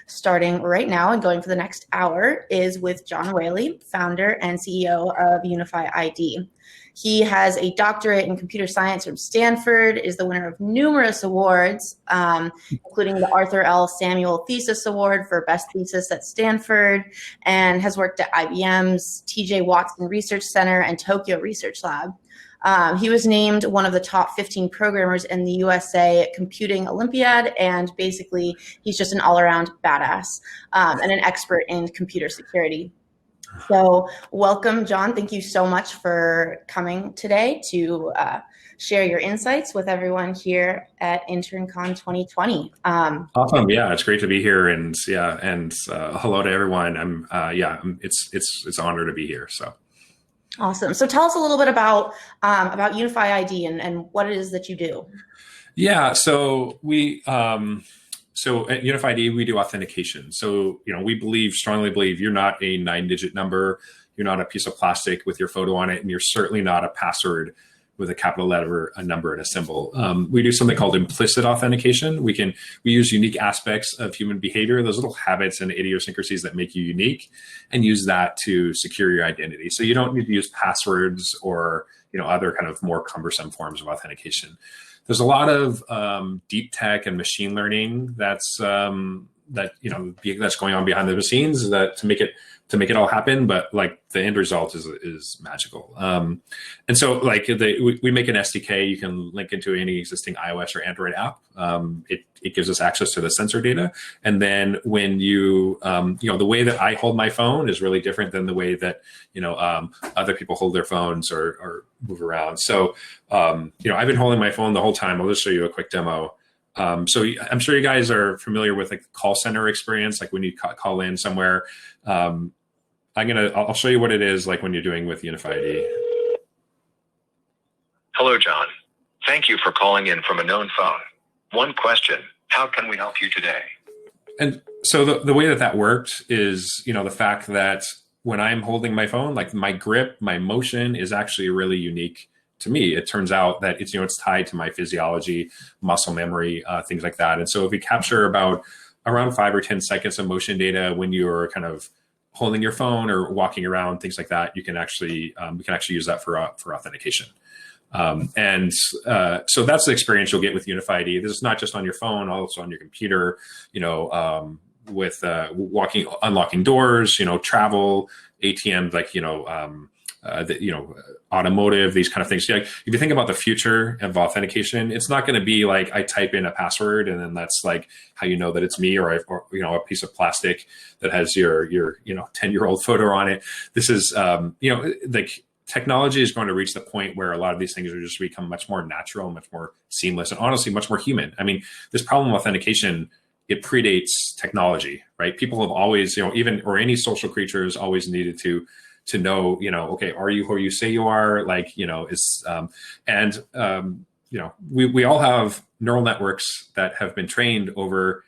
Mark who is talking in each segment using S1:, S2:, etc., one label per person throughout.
S1: starting right now and going for the next hour is with John Whaley, founder and CEO of UnifyID. He has a doctorate in computer science from Stanford, is the winner of numerous awards, including the Arthur L. Samuel Thesis Award for Best Thesis at Stanford, and has worked at IBM's TJ Watson Research Center and Tokyo Research Lab. He was named one of the top 15 programmers in the USA Computing Olympiad, and basically he's just an all-around badass and an expert in computer security. So welcome, John. Thank you so much for coming today to share your insights with everyone here at Interncon 2020.
S2: Awesome. Yeah, it's great to be here, and hello to everyone. It's an honor to be here. So.
S1: Awesome. So tell us a little bit about UnifyID and what it is that you do.
S2: Yeah. So So at UnifyID, we do authentication. So, we strongly believe you're not a 9-digit number. You're not a piece of plastic with your photo on it. And you're certainly not a password with a capital letter, a number, and a symbol. We do something called implicit authentication. We use unique aspects of human behavior, those little habits and idiosyncrasies that make you unique, and use that to secure your identity. So you don't need to use passwords or, other kind of more cumbersome forms of authentication. There's a lot of deep tech and machine learning that's going on behind the scenes to make it all happen. But like the end result is magical. And so we make an SDK you can link into any existing iOS or Android app. It gives us access to the sensor data. And then when the way that I hold my phone is really different than the way that, other people hold their phones or move around. So, I've been holding my phone the whole time. I'll just show you a quick demo. So I'm sure you guys are familiar with like call center experience, like when you call in somewhere. I'll show you what it is like when you're doing with UnifyID.
S3: Hello, John. Thank you for calling in from a known phone. One question: how can we help you today?
S2: And so the way that worked is, the fact that when I'm holding my phone, like my grip, my motion is actually really unique to me. It turns out that it's tied to my physiology, muscle memory, things like that. And so if we capture around 5 or 10 seconds of motion data when you're kind of holding your phone or walking around, things like that, we can actually use that for authentication. So that's the experience you'll get with UnifyID. This is not just on your phone, also on your computer, with unlocking doors, travel, ATM, automotive, these kind of things. Like, if you think about the future of authentication, it's not going to be like I type in a password and then that's like how you know that it's me, or a piece of plastic that has your 10-year-old photo on it. This is technology is going to reach the point where a lot of these things are just become much more natural, much more seamless, and honestly much more human. I mean, this problem of authentication, it predates technology, right? People have always, any social creature has always needed to know, okay, are you who you say you are? We all have neural networks that have been trained over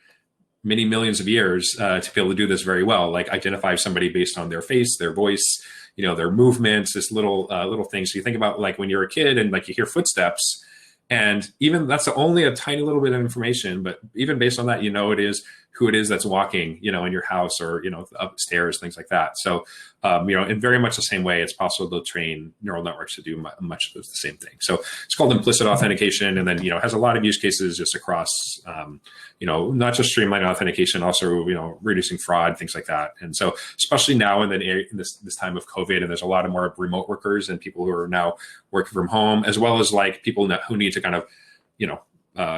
S2: many millions of years to be able to do this very well, like identify somebody based on their face, their voice, their movements, this little things. So you think about like when you're a kid and like you hear footsteps, and even that's only a tiny little bit of information, but even based on that, it is who it is that's walking, in your house or, upstairs, things like that. So, in very much the same way, it's possible to train neural networks to do much of the same thing. So it's called implicit authentication. And then, has a lot of use cases just across, not just streamlining authentication, also, reducing fraud, things like that. And so, especially now in this time of COVID, and there's a lot of more remote workers and people who are now working from home, as well as like people who need to kind of,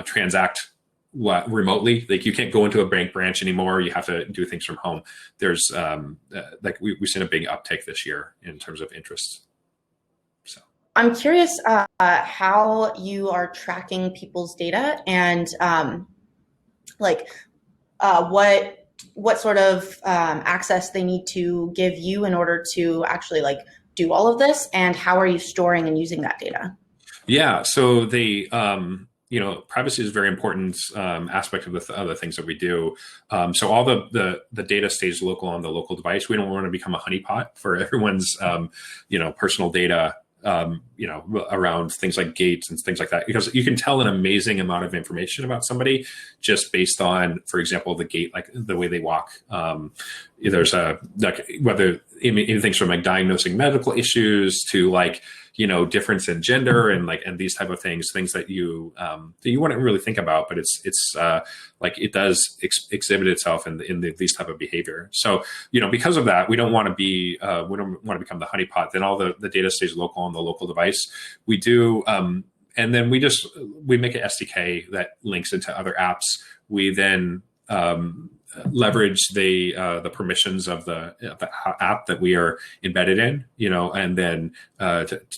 S2: transact remotely. Like you can't go into a bank branch anymore. You have to do things from home. There's we've seen a big uptick this year in terms of interest. So
S1: I'm curious how you are tracking people's data and what sort of access they need to give you in order to actually do all of this, and how are you storing and using that data?
S2: Yeah, so privacy is a very important aspect of the other things that we do. So all the data stays local on the local device. We don't want to become a honeypot for everyone's, personal data around things like gates and things like that, because you can tell an amazing amount of information about somebody just based on, for example, the gait, like the way they walk. There's whether anything from like diagnosing medical issues to like, difference in gender and these type of things that you wouldn't really think about, but it's like it does exhibit itself in these type of behavior. So, because of that, we don't want to become the honeypot. Then all the data stays local on the local device. We do, and then we make an SDK that links into other apps. We then leverage the permissions of the app that we are embedded in, and then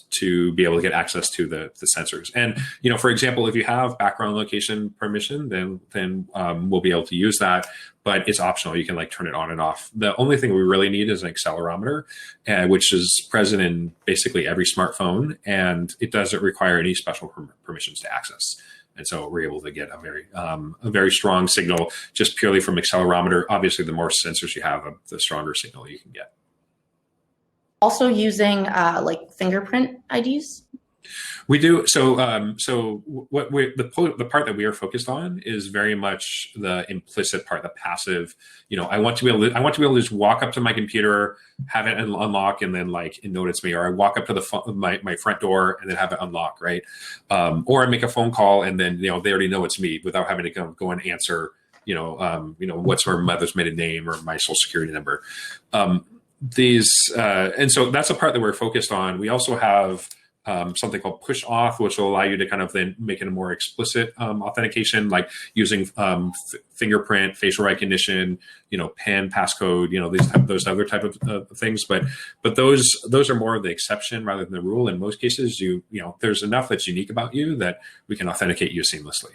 S2: to be able to get access to the sensors. And for example, if you have background location permission, then we'll be able to use that. But it's optional. You can like turn it on and off. The only thing we really need is an accelerometer, which is present in basically every smartphone, and it doesn't require any special permissions to access. And so we're able to get a very strong signal just purely from accelerometer. Obviously, the more sensors you have, the stronger signal you can get.
S1: Also using like fingerprint IDs?
S2: We do. So the part that we are focused on is very much the implicit part, the passive. I want to be able to just walk up to my computer, have it unlock, and then like it know it's me. Or I walk up to my front door and then have it unlock, right? Or I make a phone call and then they already know it's me without having to go and answer. What's my mother's maiden name or my social security number. And so that's the part that we're focused on. We also have something called push auth, which will allow you to kind of then make it a more explicit authentication, like using fingerprint, facial recognition, PIN, passcode, those other type of things. But those are more of the exception rather than the rule. In most cases, there's enough that's unique about you that we can authenticate you seamlessly.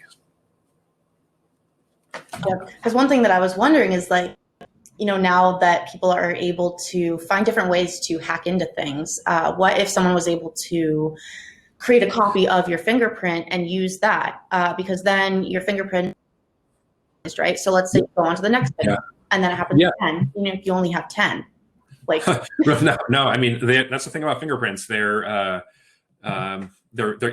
S1: Yeah, because one thing that I was wondering is like, now that people are able to find different ways to hack into things, what if someone was able to create a copy of your fingerprint and use that? Because then your fingerprint is right. So let's say you go on to the next thing, and then it happens to 10. You only have 10. Like
S2: no. I mean, that's the thing about fingerprints. They're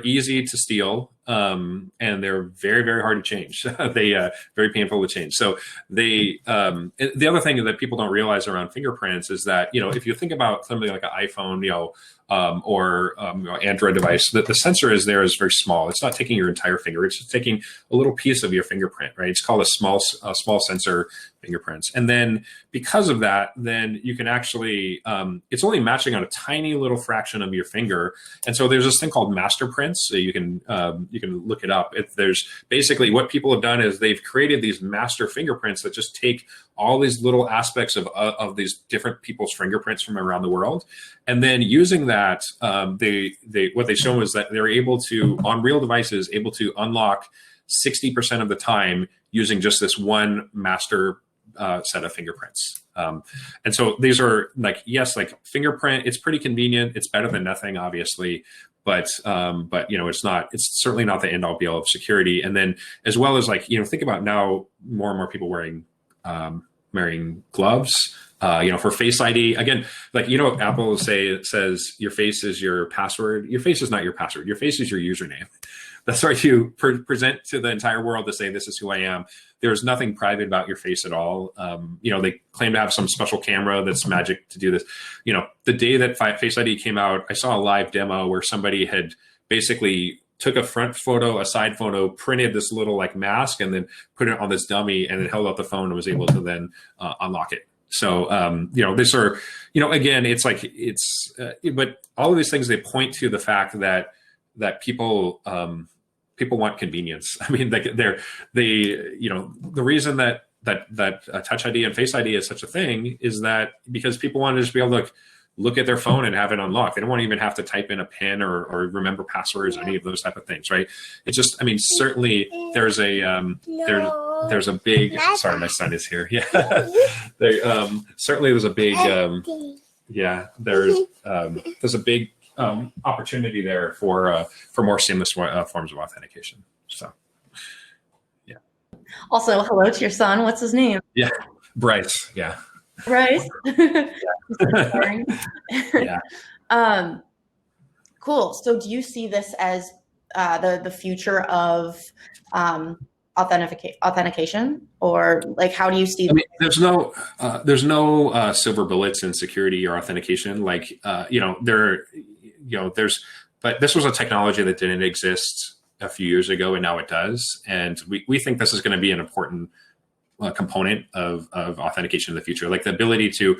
S2: easy to steal, and they're very, very hard to change. They very painful to change. So the other thing that people don't realize around fingerprints is that if you think about something like an iPhone, or Android device, the sensor is very small. It's not taking your entire finger. It's just taking a little piece of your fingerprint, right? It's called a small sensor fingerprints. And then because of that, then you can actually, it's only matching on a tiny little fraction of your finger. And so there's this thing called master prints. So you can look it up. There's basically what people have done is they've created these master fingerprints that just take all these little aspects of these different people's fingerprints from around the world. And then using that, what they show is that they're able to, on real devices, able to unlock 60% of the time using just this one master set of fingerprints. And so these are like fingerprint, it's pretty convenient. It's better than nothing, obviously. But it's certainly not the end all be all of security. And then as well as think about now more and more people wearing gloves, for Face ID. Again, Apple says your face is your password. Your face is not your password. Your face is your username. That's where you present to the entire world to say, this is who I am. There's nothing private about your face at all. They claim to have some special camera that's magic to do this. The day that Face ID came out, I saw a live demo where somebody had basically took a front photo, a side photo, printed this little mask, and then put it on this dummy, and then held out the phone and was able to then unlock it. So, these are, again, but all of these things, they point to the fact that people want convenience. I mean, the reason that Touch ID and Face ID is such a thing is that because people want to just be able to look at their phone and have it unlocked. They don't want to even have to type in a PIN or remember passwords or any of those type of things, right? It's just, certainly there's a big, sorry, my son is here. Yeah. Certainly there's a big, there's a big opportunity there for more seamless forms of authentication. So, yeah.
S1: Also, hello to your son. What's his name?
S2: Yeah. Bryce. Yeah.
S1: Bryce.
S2: Yeah.
S1: Cool. So do you see this as the future of authentication, or like how do you see?
S2: I mean, there's no silver bullets in security or authentication. Like but this was a technology that didn't exist a few years ago, and now it does. And we think this is going to be an important component of authentication in the future, like the ability to,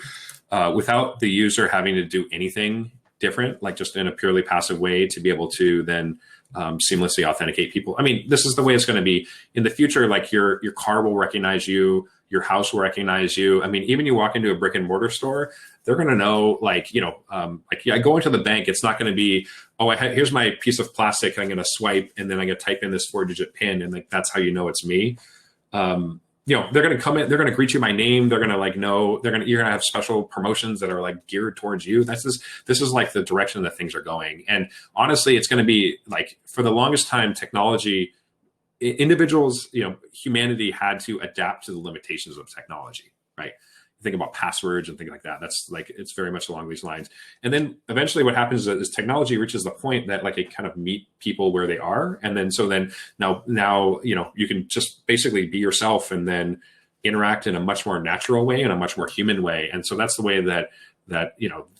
S2: without the user having to do anything different, like just in a purely passive way, to be able to then seamlessly authenticate people. I mean, this is the way it's going to be in the future. Like your car will recognize you, your house will recognize you. I mean, even you walk into a brick and mortar store, they're going to know, like, I go into the bank, it's not going to be, here's my piece of plastic, I'm going to swipe, and then I'm going to type in this 4-digit PIN, and like that's how you know it's me. They're going to come in, they're going to greet you by name, they're going to you're going to have special promotions that are like geared towards you. This is like the direction that things are going. And honestly, it's going to be like, for the longest time, technology, individuals, humanity had to adapt to the limitations of technology, right? Think about passwords and things like that. That's like, it's very much along these lines. And then eventually what happens is technology reaches the point that like it kind of meet people where they are. And then, now, you can just basically be yourself and then interact in a much more natural way, in a much more human way. And so that's the way that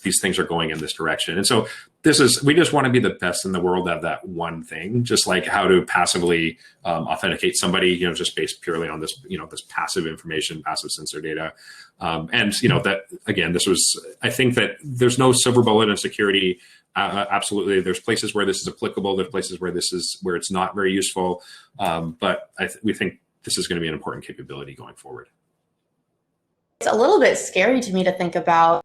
S2: these things are going in this direction. And so we just want to be the best in the world at that one thing, just like how to passively authenticate somebody, just based purely on this, this passive information, passive sensor data. That, again, I think that there's no silver bullet in security. Absolutely. There's places where this is applicable. There's places where where it's not very useful. But we think this is going to be an important capability going forward.
S1: It's a little bit scary to me to think about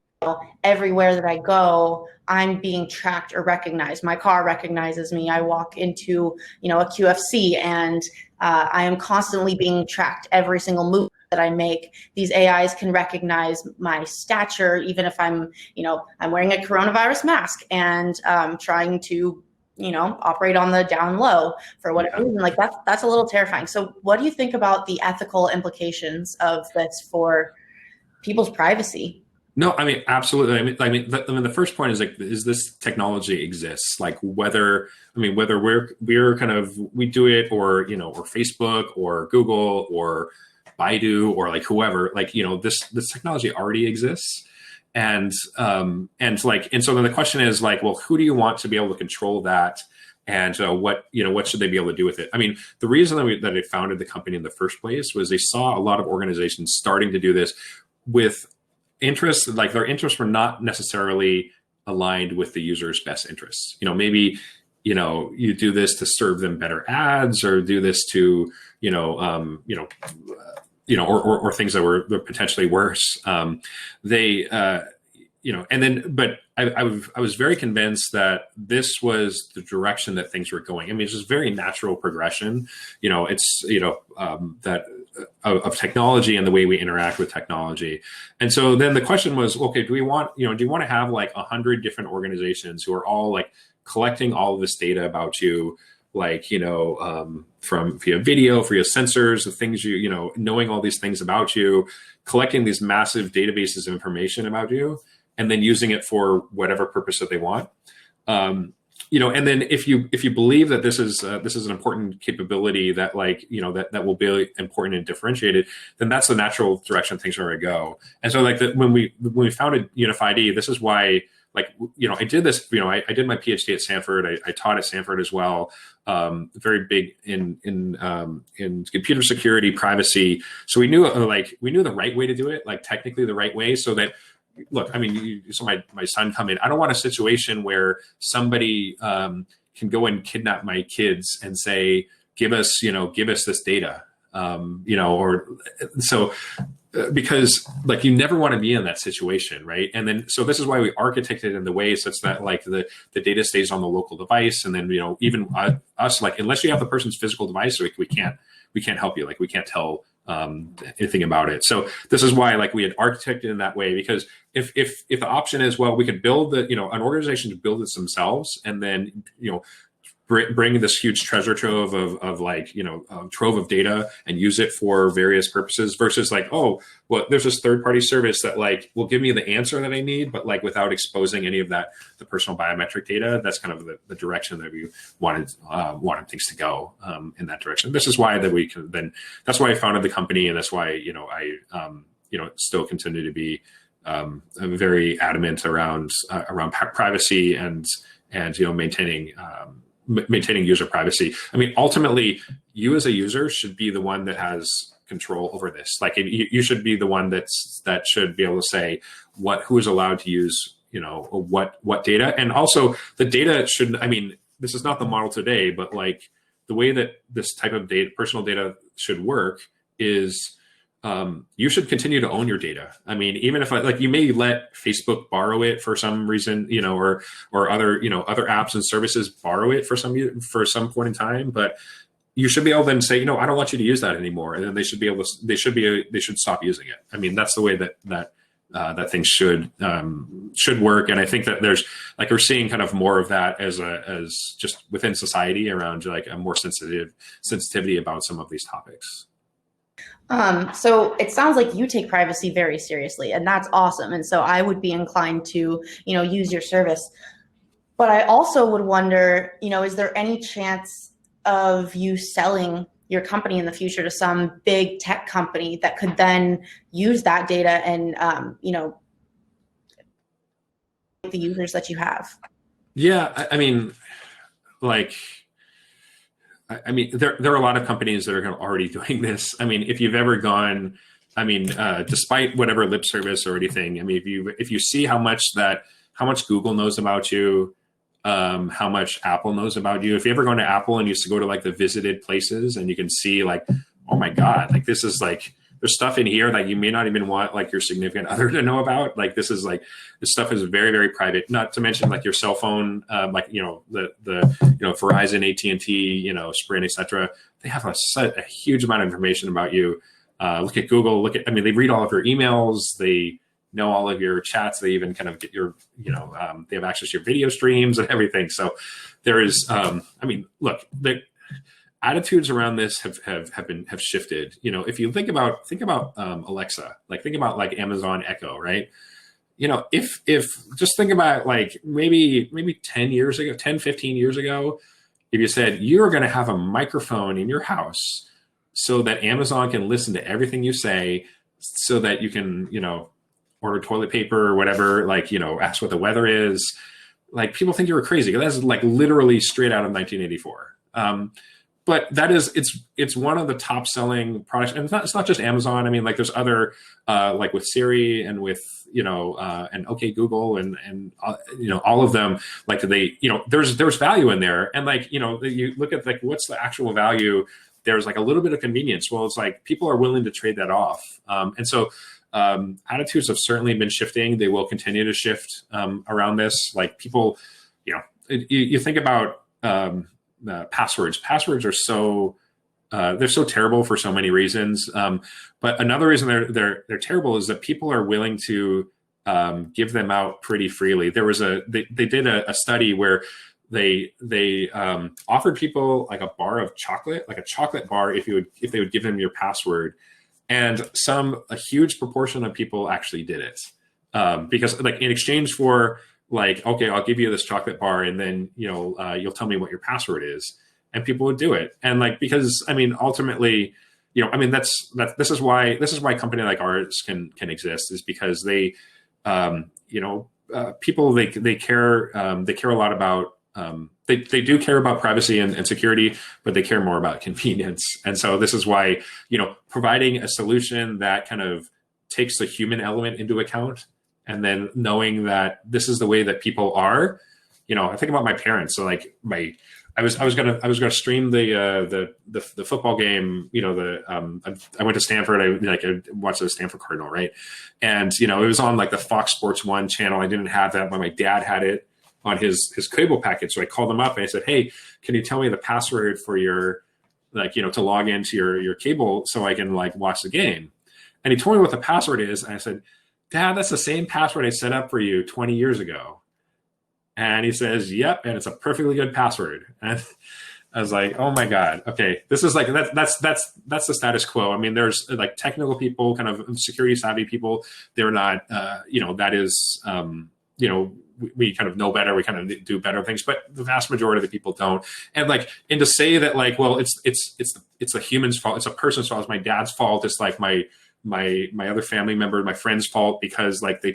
S1: everywhere that I go, I'm being tracked or recognized. My car recognizes me. I walk into, a QFC, and I am constantly being tracked. Every single move that I make, these AIs can recognize my stature, even if I'm wearing a coronavirus mask and trying to, operate on the down low for whatever reason. Like that's a little terrifying. So what do you think about the ethical implications of this for people's privacy?
S2: No, I mean, absolutely. I mean, the first point is like, is this technology exists? Like whether we're kind of, we do it, or, or Facebook or Google or Baidu or like whoever, like, this technology already exists. And so then the question is like, well, who do you want to be able to control that? And what should they be able to do with it? I mean, the reason that they founded the company in the first place was they saw a lot of organizations starting to do this with interests, like their interests were not necessarily aligned with the user's best interests. Maybe, you do this to serve them better ads, or do this to, or things that were potentially worse. And then, but I was very convinced that this was the direction that things were going. I mean, it's just very natural progression. It's, that of technology and the way we interact with technology. And so then the question was, okay, do you want to have like 100 different organizations who are all like collecting all of this data about you, like, from via video, via sensors, the things knowing all these things about you, collecting these massive databases of information about you, and then using it for whatever purpose that they want. And then if you believe that this is an important capability that that will be important and differentiated, then that's the natural direction things are going to go. And so when we founded UnifyID, this is why, I did this, I did my PhD at Stanford. I taught at Stanford as well. Very big in computer security, privacy. So we knew the right way to do it, like technically the right way, so that, look, I mean, you saw my son come in. I don't want a situation where somebody can go and kidnap my kids and say, give us this data, because like you never want to be in that situation, right? And then so this is why we architected in the way such that like the data stays on the local device, and then even us, like, unless you have the person's physical device, we can't help you, like we can't tell anything about it. So this is why like we had architected in that way, because if the option is, well, we could build an organization to build this themselves and then bring this huge treasure trove of like, trove of data and use it for various purposes versus like, oh, well, there's this third-party service that like will give me the answer that I need, but like without exposing any of the personal biometric data. That's kind of the direction that we wanted things to go in that direction. This is why that's why I founded the company, and that's why I still continue to be very adamant around privacy and maintaining user privacy. I mean, ultimately, you as a user should be the one that has control over this. Like, you should be the one that should be able to say who is allowed to use, what data, and also the data should. I mean, this is not the model today, but like the way that this type of data, personal data, should work is. You should continue to own your data. I mean, even if you may let Facebook borrow it for some reason, or other apps and services borrow it for some point in time, but you should be able to then say, I don't want you to use that anymore. And then they should stop using it. I mean, that's the way that things should work. And I think that there's we're seeing kind of more of that as just within society around like a more sensitivity about some of these topics.
S1: So it sounds like you take privacy very seriously, and that's awesome. And so I would be inclined to, use your service. But I also would wonder, is there any chance of you selling your company in the future to some big tech company that could then use that data and, the users that you have?
S2: Yeah, I mean, there are a lot of companies that are already doing this. I mean, if you've ever gone, despite whatever lip service or anything, I mean, if you see how much Google knows about you, how much Apple knows about you. If you ever gone to Apple and used to go to like the visited places, and you can see like, oh my God, like this is like, there's stuff in here that you may not even want like your significant other to know about. Like this stuff is very, very private. Not to mention like your cell phone, the Verizon, AT&T, Sprint, etc. They have a huge amount of information about you. Look at Google. They read all of your emails. They know all of your chats. They even kind of get your, they have access to your video streams and everything. So there is, look, the attitudes around this have shifted. If you think about Alexa, like think about like Amazon Echo, right? If just think about like maybe 10 years ago, 10, 15 years ago, if you said you're going to have a microphone in your house so that Amazon can listen to everything you say, so that you can, order toilet paper or whatever, ask what the weather is, like people think you were crazy. That's like literally straight out of 1984. But that is, it's one of the top selling products, and it's not just Amazon. I mean, like there's other, like with Siri and with, and OK Google and all of them, like there's value in there. And like, you look at like, what's the actual value? There's like a little bit of convenience. Well, it's like people are willing to trade that off. And so attitudes have certainly been shifting. They will continue to shift around this. Like people, you think about, passwords. Passwords are so they're so terrible for so many reasons. But another reason they're terrible is that people are willing to give them out pretty freely. There was they did a study where they offered people like a bar of chocolate, like a chocolate bar, if they would give them your password, and a huge proportion of people actually did it because like in exchange for like, okay, I'll give you this chocolate bar, and then you'll tell me what your password is, and people would do it. And like because ultimately, this is why a company like ours can exist, is because they, people they care a lot about they do care about privacy and security, but they care more about convenience. And so this is why providing a solution that kind of takes the human element into account. And then knowing that this is the way that people are, I think about my parents. So like I was gonna stream the football game. I went to Stanford. I watched the Stanford Cardinal, right? And it was on like the Fox Sports 1 channel. I didn't have that, but my dad had it on his cable package. So I called him up and I said, "Hey, can you tell me the password for your to log into your cable so I can like watch the game?" And he told me what the password is, and I said, "Dad, that's the same password I set up for you 20 years ago." And he says, yep. And it's a perfectly good password. And I was like, oh my God. Okay. This is like, that's the status quo. I mean, there's like technical people, kind of security savvy people. They're not, that is, we kind of know better. We kind of do better things, but the vast majority of the people don't. And to say that like, well, it's a human's fault. It's a person's fault. It's my dad's fault. It's like my other family member, my friend's fault because like they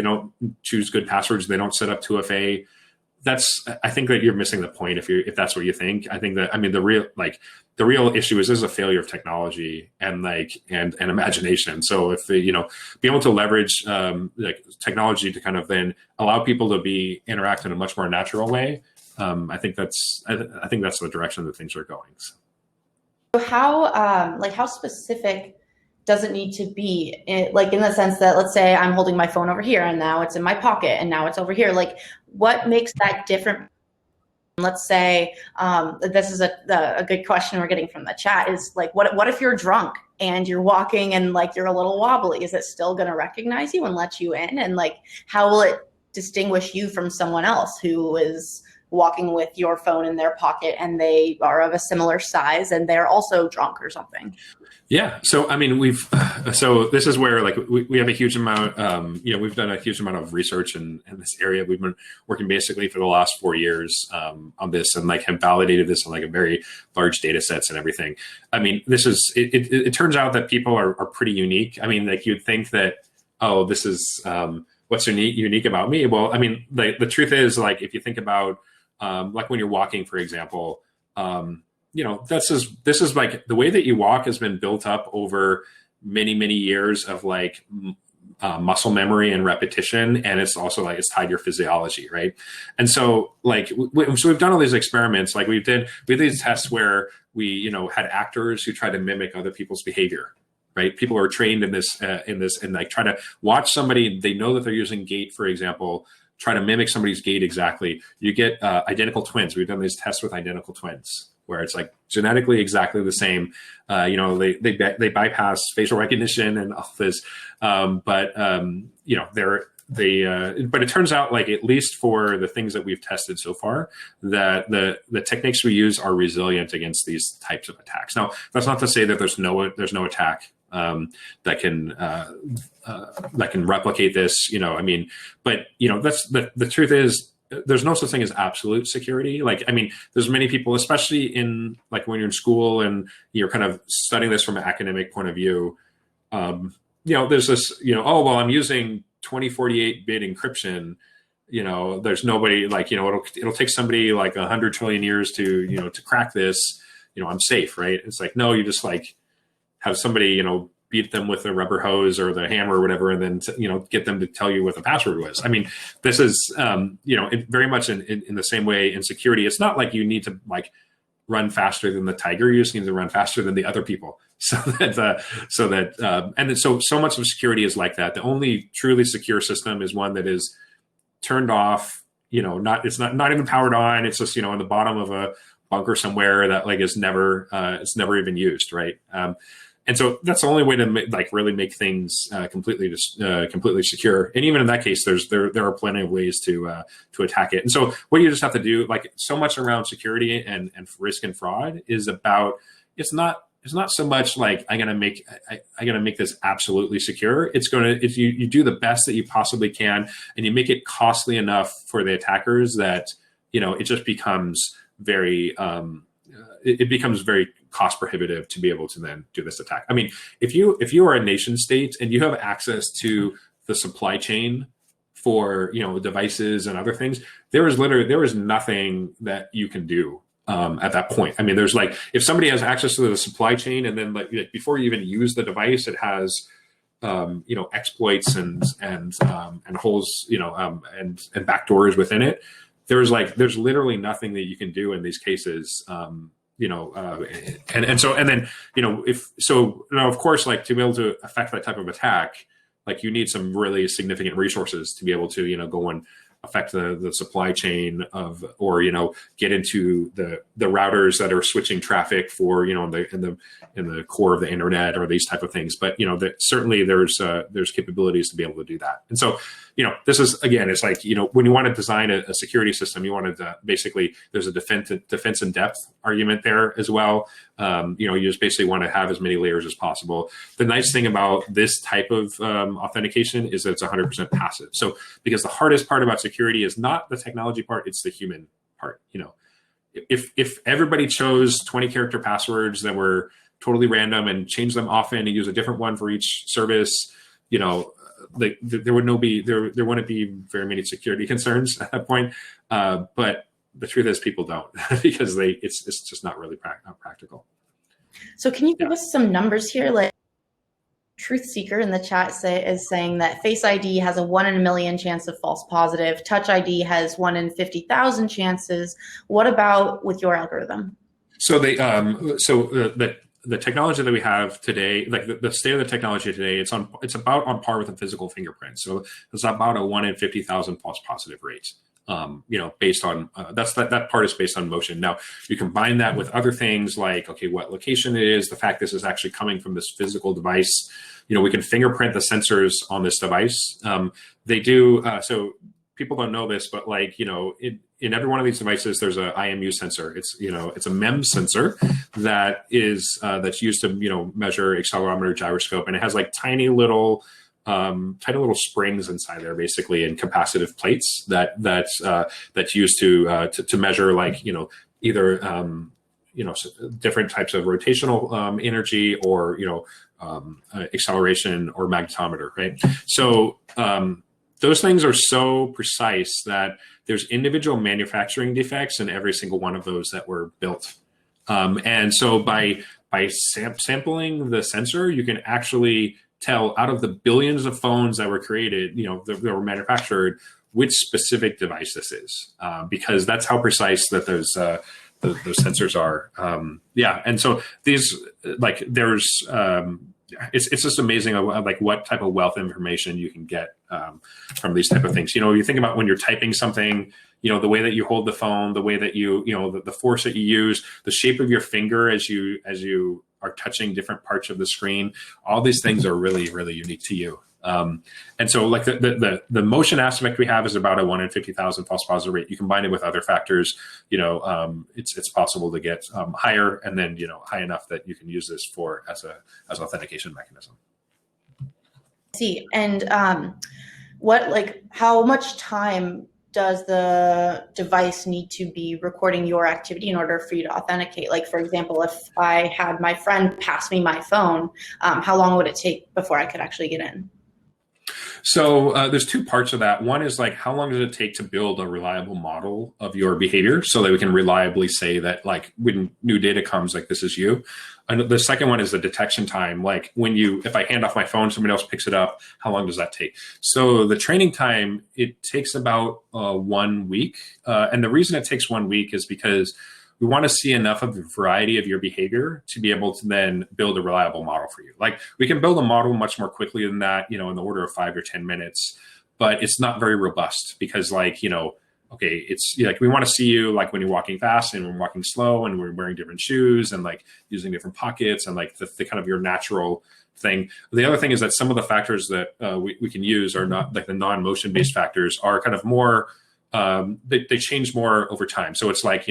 S2: don't choose good passwords. They don't set up 2FA. I think that you're missing the point if that's what you think. I think that, I mean, the real issue is there's a failure of technology and imagination. So if be able to leverage technology to kind of then allow people to interact in a much more natural way, I think that's the direction that things are going.
S1: So how specific does it need to be in the sense that, let's say I'm holding my phone over here and now it's in my pocket and now it's over here. Like, what makes that different? Let's say this is a good question we're getting from the chat is like, what if you're drunk and you're walking and like you're a little wobbly? Is it still going to recognize you and let you in? And like, how will it distinguish you from someone else who is walking with your phone in their pocket and they are of a similar size and they're also drunk or something?
S2: Yeah. So, I mean, so this is where like we have a huge amount, we've done a huge amount of research in this area. We've been working basically for the last 4 years on this and like have validated this on like a very large data sets and everything. I mean, it turns out that people are pretty unique. I mean, like you'd think that, oh, this is what's unique about me. Well, I mean, the truth is like, if you think about like when you're walking, for example, this is like the way that you walk has been built up over many, many years of like muscle memory and repetition. And it's also like, it's tied to your physiology. Right. And so like, so we've done all these experiments. Like we did these tests where we, had actors who tried to mimic other people's behavior. Right. People are trained in this and like try to watch somebody, they know that they're using gait, for example, try to mimic somebody's gait exactly. You get identical twins. We've done these tests with identical twins where it's like genetically exactly the same. They bypass facial recognition and all this, but it turns out like at least for the things that we've tested so far, that the techniques we use are resilient against these types of attacks. Now, that's not to say that there's no attack that can replicate this, but that's the truth is there's no such thing as absolute security. Like, I mean, there's many people, especially in like when you're in school and you're kind of studying this from an academic point of view, there's this, oh, well, I'm using 2048-bit encryption. There's nobody like, it'll take somebody like 100 trillion years to crack this, I'm safe. Right. It's like, no, you just like have somebody, beat them with a rubber hose or the hammer or whatever, and then, get them to tell you what the password was. I mean, this is, very much in the same way in security. It's not like you need to like run faster than the tiger. You just need to run faster than the other people. So much of security is like that. The only truly secure system is one that is turned off, it's not even powered on. It's just, in the bottom of a bunker somewhere that like is never, it's never even used. Right. And so that's the only way to really make things completely secure. And even in that case, there are plenty of ways to attack it. And so what you just have to do, like so much around security and risk and fraud is about, it's not so much like I'm gonna make this absolutely secure. It's you do the best that you possibly can, and you make it costly enough for the attackers that it just becomes very cost prohibitive to be able to then do this attack. I mean, if you are a nation state and you have access to the supply chain for devices and other things, there is nothing that you can do at that point. I mean, there's like, if somebody has access to the supply chain and then like before you even use the device, it has exploits and holes, and backdoors within it. There's literally nothing that you can do in these cases. Of course, like to be able to affect that type of attack, like you need some really significant resources to be able to, go and affect the supply chain or get into the routers that are switching traffic for, in the core of the internet or these type of things. But, certainly there's capabilities to be able to do that. And so, this is, again, it's like, when you want to design a security system, you want to basically, there's a defense in depth argument there as well. You just basically want to have as many layers as possible. The nice thing about this type of authentication is that it's 100% passive. So because the hardest part about security is not the technology part, it's the human part. If everybody chose 20 character passwords that were totally random and change them often and use a different one for each service, there wouldn't be very many security concerns at that point. But the truth is, people don't because it's just not really not practical.
S1: So can you give us some numbers here? Like Truth Seeker in the chat is saying that Face ID has a 1 in a million chance of false positive. Touch ID has 1 in 50,000 chances. What about with your algorithm? So
S2: the technology that we have today, like the state of the technology today, it's about on par with a physical fingerprint. So it's about a 1 in 50,000 false positive rate. Based on that part is based on motion. Now you combine that with other things like, okay, what location it is, the fact this is actually coming from this physical device. We can fingerprint the sensors on this device. They do. So people don't know this, but like, in every one of these devices, there's a IMU sensor. It's a MEMS sensor that is that's used to measure accelerometer, gyroscope, and it has like tiny little springs inside there, basically, and capacitive plates that's used to measure like either different types of rotational energy or acceleration or magnetometer, right? So those things are so precise that there's individual manufacturing defects in every single one of those that were built. And so by sampling the sensor, you can actually tell out of the billions of phones that were created, that were manufactured, which specific device this is, because that's how precise that those sensors are. And so these, like, there's it's just amazing like what type of wealth of information you can get from these type of things. You think about when you're typing something, the way that you hold the phone, the way that the force that you use, the shape of your finger as you are touching different parts of the screen. All these things are really, really unique to you. And so like the motion aspect we have is about a 1 in 50,000 false positive rate. You combine it with other factors, it's possible to get higher, and then high enough that you can use this as an authentication mechanism.
S1: See, and how much time does the device need to be recording your activity in order for you to authenticate? Like, for example, if I had my friend pass me my phone, how long would it take before I could actually get in?
S2: So there's two parts of that. One is like, how long does it take to build a reliable model of your behavior so that we can reliably say that, like, when new data comes, like, this is you. And the second one is the detection time. Like, if I hand off my phone, somebody else picks it up, how long does that take? So the training time, it takes about 1 week. And the reason it takes 1 week is because we want to see enough of the variety of your behavior to be able to then build a reliable model for you. Like, we can build a model much more quickly than that, in the order of 5 or 10 minutes, but it's not very robust because, like, okay, it's like, we want to see you like when you're walking fast and when we're walking slow and we're wearing different shoes and like using different pockets and like the kind of your natural thing. The other thing is that some of the factors that we can use are not like the non-motion based factors are kind of more, they change more over time. So it's like,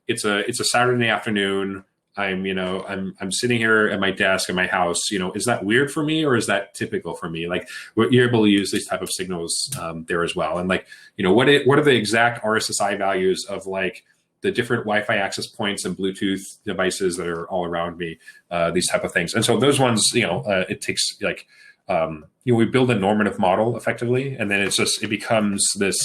S2: it's a Saturday afternoon. I'm sitting here at my desk at my house. Is that weird for me or is that typical for me? Like, you're able to use these type of signals there as well. And like, what are the exact RSSI values of like the different Wi-Fi access points and Bluetooth devices that are all around me? These type of things. And so those ones, it takes like, we build a normative model effectively, and then it becomes this,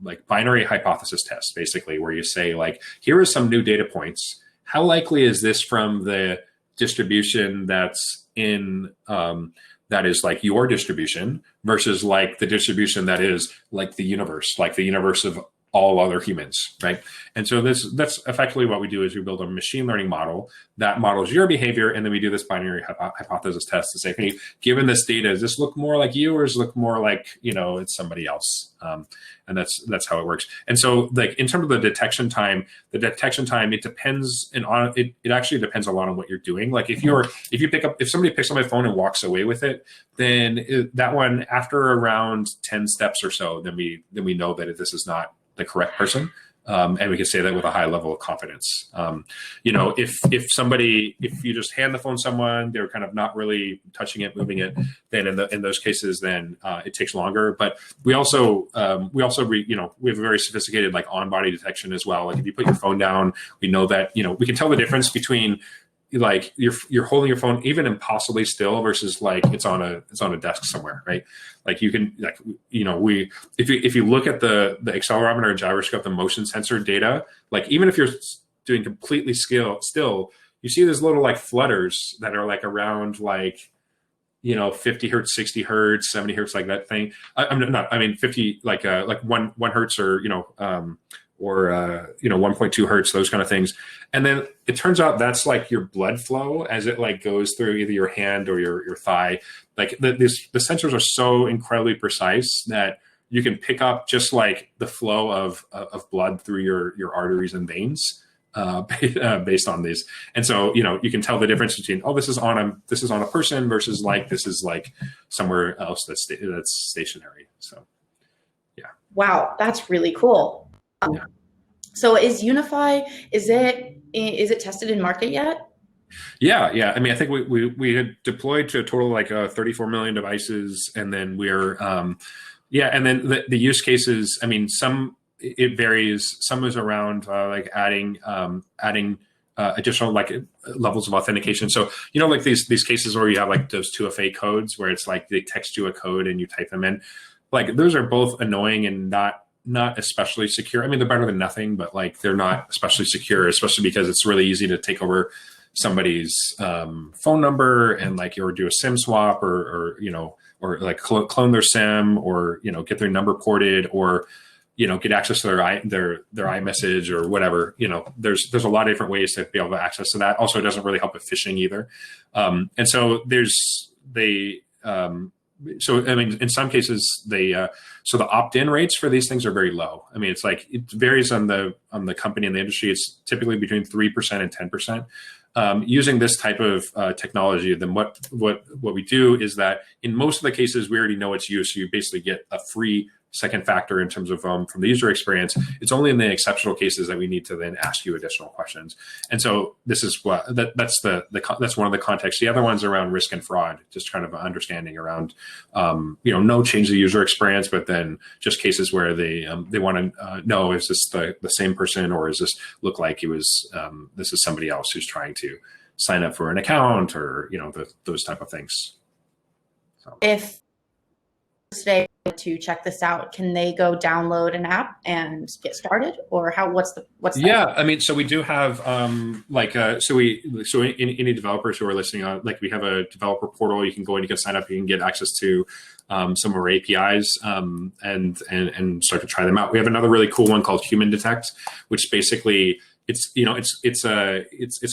S2: like binary hypothesis test, basically, where you say, like, here are some new data points. How likely is this from the distribution that's in, that is like your distribution versus like the distribution that is like the universe of all other humans, right? And so that's effectively what we do is we build a machine learning model that models your behavior, and then we do this binary hypothesis test to say, hey, given this data, does this look more like you, or does it look more like, it's somebody else? And that's how it works. And so, like, in terms of the detection time, it depends, and it actually depends a lot on what you're doing. Like if somebody picks up my phone and walks away with it, then that one, after around 10 steps or so, then we know that this is not the correct person. And we can say that with a high level of confidence. If you just hand the phone to someone, they're kind of not really touching it, moving it, then in those cases, then it takes longer. But we also we have a very sophisticated like on-body detection as well. Like if you put your phone down, we know that, we can tell the difference between like you're holding your phone even impossibly still versus like it's on a desk somewhere, right? Like you can if you look at the accelerometer and gyroscope, the motion sensor data, like even if you're doing completely still, you see these little like flutters that are like around like 50 hertz, 60 hertz, 70 hertz, like that thing. I mean 50 like 1 hertz or 1.2 hertz, those kind of things. And then it turns out that's like your blood flow as it like goes through either your hand or your thigh. Like the sensors are so incredibly precise that you can pick up just like the flow of blood through your arteries and veins based on these. And so, you can tell the difference between, this is on a person versus like, this is like somewhere else that's stationary. So, yeah.
S1: Wow. That's really cool.
S2: Yeah.
S1: So is Unify, is it tested in market yet?
S2: Yeah. I mean, I think we had deployed to a total like 34 million devices, and then we're and then the use cases. I mean, it varies. Some is around like adding additional like levels of authentication. So like these cases where you have like those 2FA codes where it's like they text you a code and you type them in. Like those are both annoying and not especially secure. I mean, they're better than nothing, but like they're not especially secure, especially because it's really easy to take over somebody's phone number and like or do a SIM swap or like clone their SIM or get their number ported or get access to their iMessage or whatever. There's a lot of different ways to be able to access to that. Also, it doesn't really help with phishing either. And so so I mean, in some cases, so the opt-in rates for these things are very low. I mean, it's like it varies on the company and the industry. It's typically between 3% and 10%. Using this type of technology, then what we do is that in most of the cases we already know its use. So you basically get a free second factor in terms of from the user experience. It's only in the exceptional cases that we need to then ask you additional questions. And so this is that's one of the contexts. The other one's around risk and fraud, just kind of understanding around no change the user experience, but then just cases where they want to know, is this the same person, or does this look like it was this is somebody else who's trying to sign up for an account, or those type of things. So.
S1: If today to check this out, can they go download an app and get started, or what's
S2: yeah, I mean, so we do have any developers who are listening on, like we have a developer portal. You can go and you can sign up, you can get access to some of our APIs and start to try them out. We have another really cool one called Human Detect, which basically it's a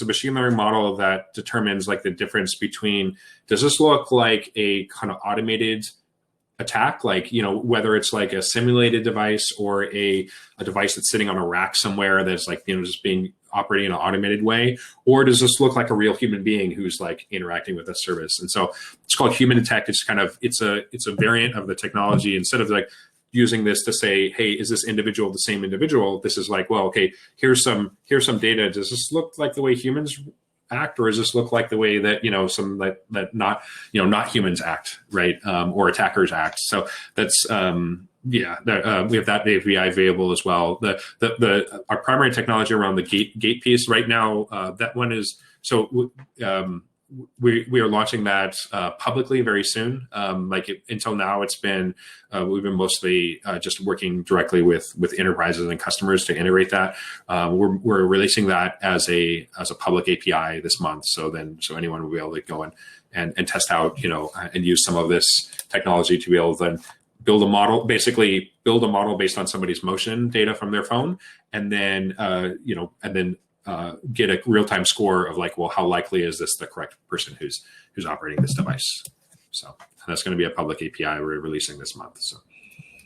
S2: machine learning model that determines like the difference between, does this look like a kind of automated attack, like whether it's like a simulated device or a device that's sitting on a rack somewhere that's like just being operating in an automated way, or does this look like a real human being who's like interacting with a service? And so it's called Human Detect. It's kind of it's a variant of the technology. Instead of like using this to say, hey, is this individual the same individual? This is like, well, okay, here's some data. Does this look like the way humans act, or does this look like the way that some that not humans act, right? Or attackers act? So that's we have that API available as well. Our primary technology around the gate piece right now, that one is so. We are launching that publicly very soon. Until now, it's been we've been mostly just working directly with enterprises and customers to integrate that. We're releasing that as a public API this month. So anyone will be able to go and test out and use some of this technology to be able to then build a model, basically build a model based on somebody's motion data from their phone, and then get a real-time score of like, well, how likely is this the correct person who's operating this device? So and that's going to be a public API we're releasing this month. So.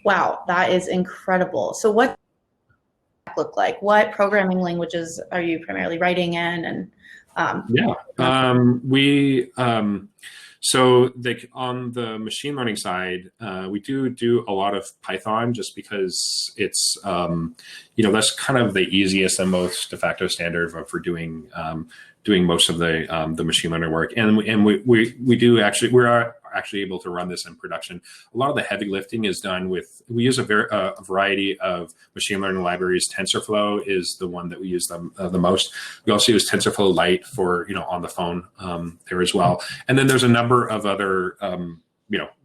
S1: Wow, that is incredible. So what does that look like? What programming languages are you primarily writing in? And
S2: so on the machine learning side, we do a lot of Python just because it's, that's kind of the easiest and most de facto standard for doing most of the machine learning work. And we're actually able to run this in production. A lot of the heavy lifting is done we use a variety of machine learning libraries. TensorFlow is the one that we use the most. We also use TensorFlow Lite for, on the phone there as well. And then there's a number of other,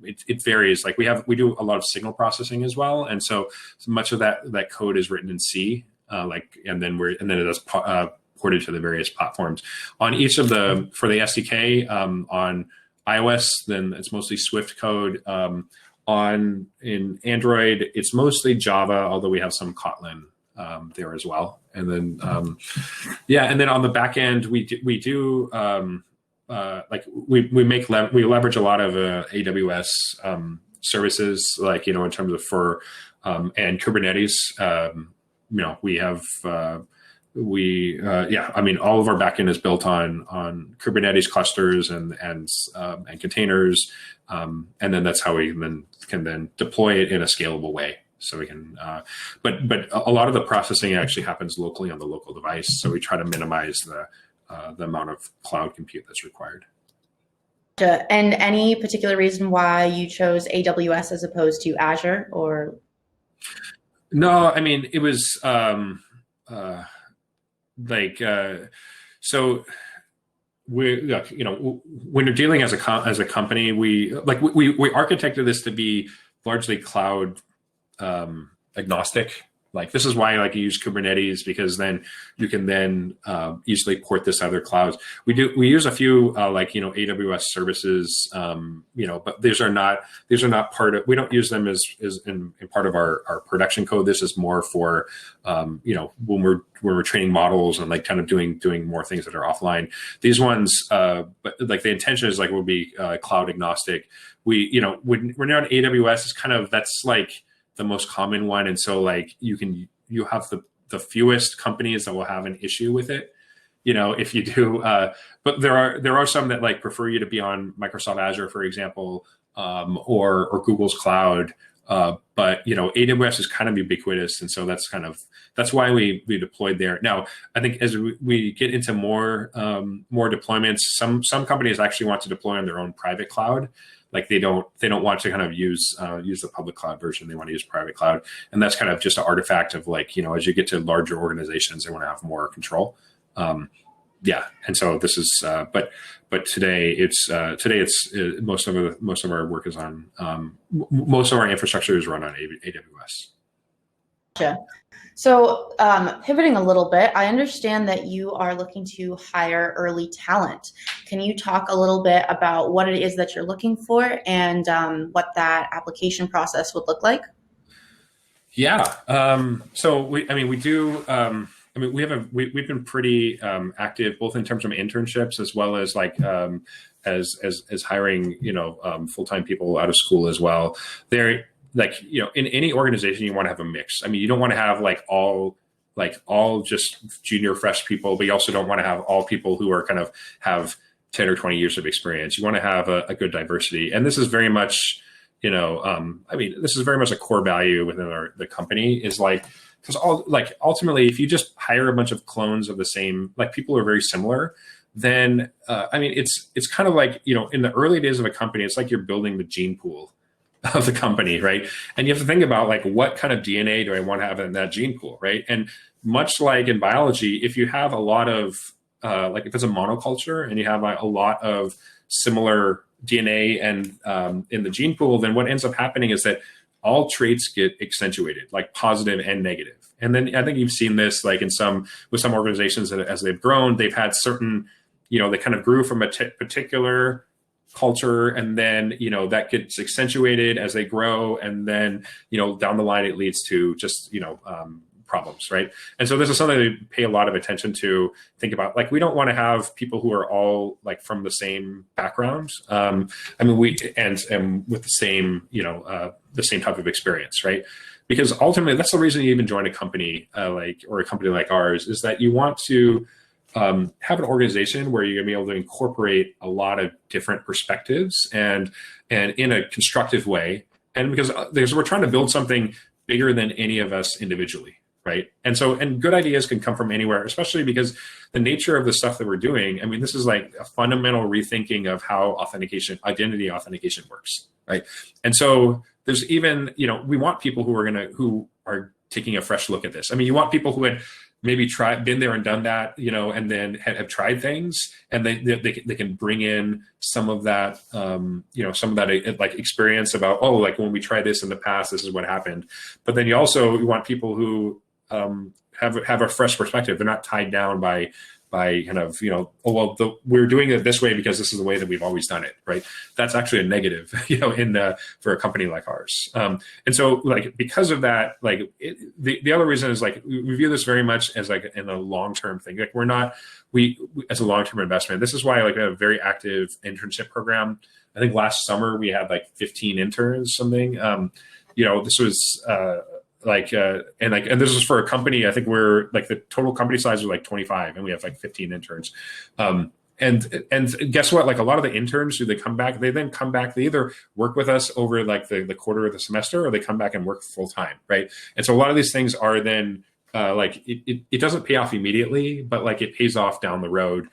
S2: it varies. Like we do a lot of signal processing as well. And so much of that code is written in C, and then it is ported to the various platforms. On each of for the SDK, on iOS, then it's mostly Swift code. In Android, it's mostly Java, although we have some Kotlin there as well. And then, and then on the back end, we leverage a lot of AWS services, in terms of and Kubernetes. We have. All of our backend is built on Kubernetes clusters and containers, and then that's how we can deploy it in a scalable way. So we can, but a lot of the processing actually happens locally on the local device. So we try to minimize the amount of cloud compute that's required.
S1: And any particular reason why you chose AWS as opposed to Azure, or?
S2: No, I mean it was. So we, when you're dealing as a company, we architected this to be largely cloud agnostic. Like this is why you use Kubernetes, because then you can easily port this to other clouds. We use a few AWS services, but these are not part of. We don't use them as in part of our production code. This is more for when we're training models and kind of doing more things that are offline. These ones, but the intention is we'll be cloud agnostic. When you're on AWS, it's kind of that's the most common one, and so you have the fewest companies that will have an issue with it, if you do. But there are some that prefer you to be on Microsoft Azure, for example, or Google's cloud. But AWS is kind of ubiquitous, and so that's why we deployed there. Now, I think as we get into more deployments, some companies actually want to deploy on their own private cloud. They don't want to kind of use the public cloud version. They want to use private cloud, and that's kind of just an artifact of as you get to larger organizations, they want to have more control. And so this is, but today it's most of our work is on most of our infrastructure is run on AWS.
S1: Gotcha. So pivoting a little bit, I understand that you are looking to hire early talent. Can you talk a little bit about what it is that you're looking for and what that application process would look like?
S2: Yeah. So we've been pretty active both in terms of internships as well as as hiring full-time people out of school as well. In any organization, you want to have a mix. I mean, you don't want to have all just junior fresh people, but you also don't want to have all people who are kind of have 10 or 20 years of experience. You want to have a good diversity. And this is very much, this is very much a core value within the company is because ultimately, if you just hire a bunch of clones of the same, people are very similar, then, it's kind of in the early days of a company, it's like you're building the gene pool of the company, right? And you have to think about what kind of DNA do I want to have in that gene pool, right? And much like in biology, if you have a lot of if it's a monoculture and you have a lot of similar DNA and in the gene pool, then what ends up happening is that all traits get accentuated, positive and negative. And then I think you've seen this with some organizations that as they've grown, they've had certain, they kind of grew from a particular culture, and then that gets accentuated as they grow, and then down the line it leads to just problems, right? And so this is something we pay a lot of attention to. Think about, like, we don't want to have people who are all like from the same backgrounds. I mean, and with the same type of experience, right? Because ultimately, that's the reason you even join a company or a company like ours, is that you want to have an organization where you're gonna be able to incorporate a lot of different perspectives and in a constructive way, and because we're trying to build something bigger than any of us individually. Right. And good ideas can come from anywhere, especially because the nature of the stuff that we're doing, I mean, this is like a fundamental rethinking of how identity authentication works. Right. And so there's even, we want people who are taking a fresh look at this. I mean, you want people who had maybe been there and done that, and then have tried things, and they can bring in some of that, like experience about, oh, like when we tried this in the past, this is what happened. But then you want people who have a fresh perspective. They're not tied down by kind of, we're doing it this way because this is the way that we've always done it, right? That's actually a negative, for a company like ours. And so, like, because of that, like, the other reason is, like, we view this very much as like in a long-term thing. Like, we as a long-term investment. This is why, like, we have a very active internship program. I think last summer we had like 15 interns, something. This was and this is for a company. I think we're like, the total company size is like 25, and we have like 15 interns. And guess what? Like, a lot of the interns, they then come back. They either work with us over like the quarter of the semester, or they come back and work full time, right? And so a lot of these things are then like, it doesn't pay off immediately, but like it pays off down the road.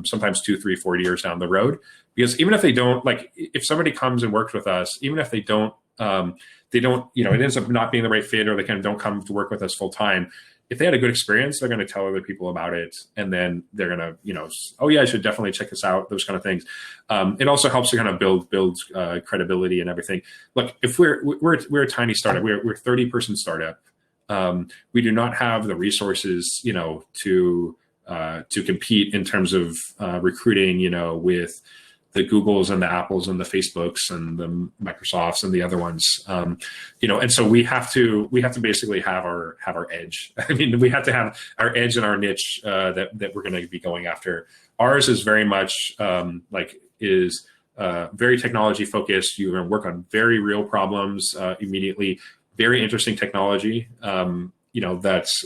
S2: Sometimes 2, 3, 4 years down the road. Because even if they don't, like, if somebody comes and works with us, even if they don't, it ends up not being the right fit, or they kind of don't come to work with us full time. If they had a good experience, they're going to tell other people about it, and then they're going to, oh yeah, I should definitely check this out. Those kind of things. It also helps to kind of build credibility and everything. Look, if we're a tiny startup, we're a 30-person startup. We do not have the resources, to compete in terms of recruiting, with the Googles and the Apples and the Facebooks and the Microsofts and the other ones, and so we have to basically have our edge. I mean, we have to have our edge and our niche that we're going to be going after. Ours is very much very technology focused. You're going to work on very real problems immediately. Very interesting technology. That's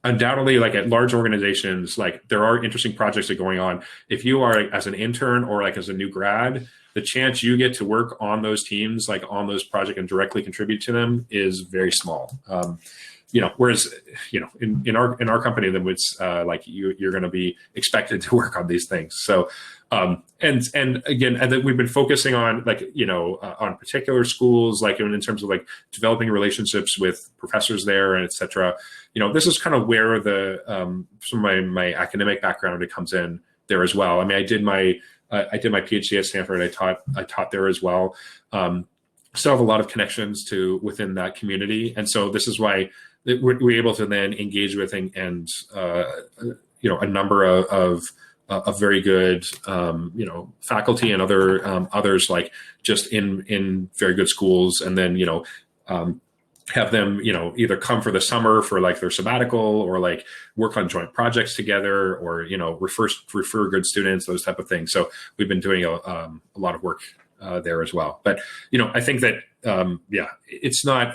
S2: undoubtedly, like, at large organizations, like, there are interesting projects that are going on. If you are, as an intern or like as a new grad, the chance you get to work on those teams, like on those projects, and directly contribute to them is very small. Whereas, in our company, then it's like you're going to be expected to work on these things. So, and again, and then we've been focusing on, like, on particular schools, like in terms of like developing relationships with professors there, and et cetera. This is kind of where some of my academic background, it comes in there as well. I mean, I did my PhD at Stanford. I taught there as well. Still have a lot of connections within that community, and so this is why we're able to then engage with and a number of very good faculty and others, like, just in very good schools, and then have them either come for the summer for like their sabbatical, or like work on joint projects together, or refer good students, those type of things. So we've been doing a lot of work there as well. But I think that it's not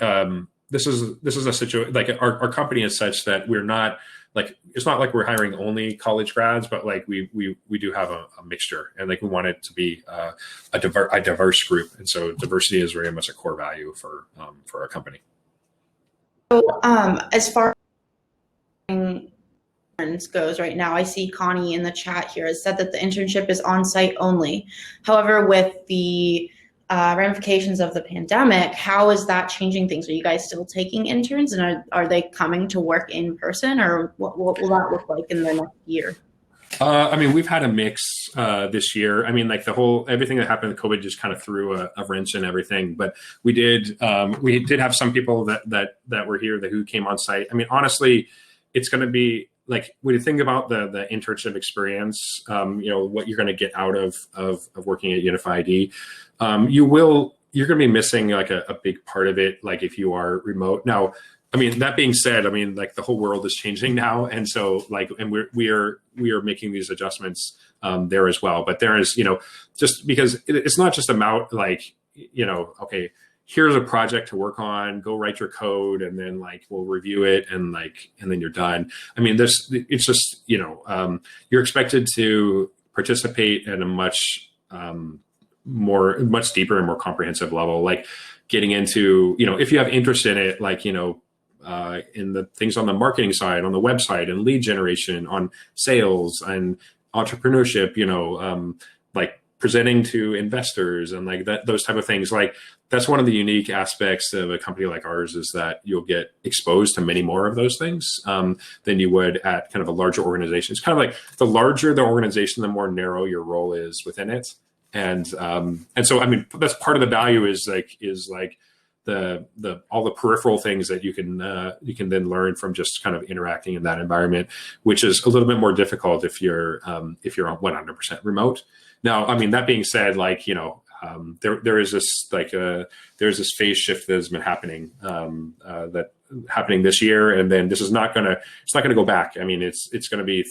S2: this is a situation, like, our company is such that we're not, like, it's not like we're hiring only college grads, but like we do have a mixture, and like we want it to be a diverse group, and so diversity is very much a core value for our company.
S1: So as far as goes right now, I see Connie in the chat here has said that the internship is on-site only. However, with the ramifications of the pandemic, how is that changing things? Are you guys still taking interns, and are they coming to work in person, or what will that look like in the next year?
S2: I mean, we've had a mix this year. I mean, like, everything that happened with COVID just kind of threw a wrench in everything. But we did have some people that were here who came on site. I mean, honestly, it's going to be like when you think about the internship experience, what you're going to get out of working at UnifyID, you're going to be missing like a big part of it. Like if you are remote now, I mean, that being said, I mean, like the whole world is changing now. And so like, and we are making these adjustments there as well. But there is, just because it's not just about like, okay, here's a project to work on, go write your code, and then like, we'll review it and then you're done. I mean, it's just, you're expected to participate at a much deeper and more comprehensive level, like getting into, if you have interest in it, like, in the things on the marketing side, on the website, and lead generation, on sales and entrepreneurship, like presenting to investors and like that, those type of things. Like that's one of the unique aspects of a company like ours, is that you'll get exposed to many more of those things than you would at kind of a larger organization. It's kind of like the larger the organization, the more narrow your role is within it. And so, I mean, that's part of the value is like the all the peripheral things that you can then learn from just kind of interacting in that environment, which is a little bit more difficult if you're 100% remote. Now, I mean, that being said, like, there is this like there's this phase shift that has been happening happening this year, and then it's not gonna go back. I mean, it's gonna be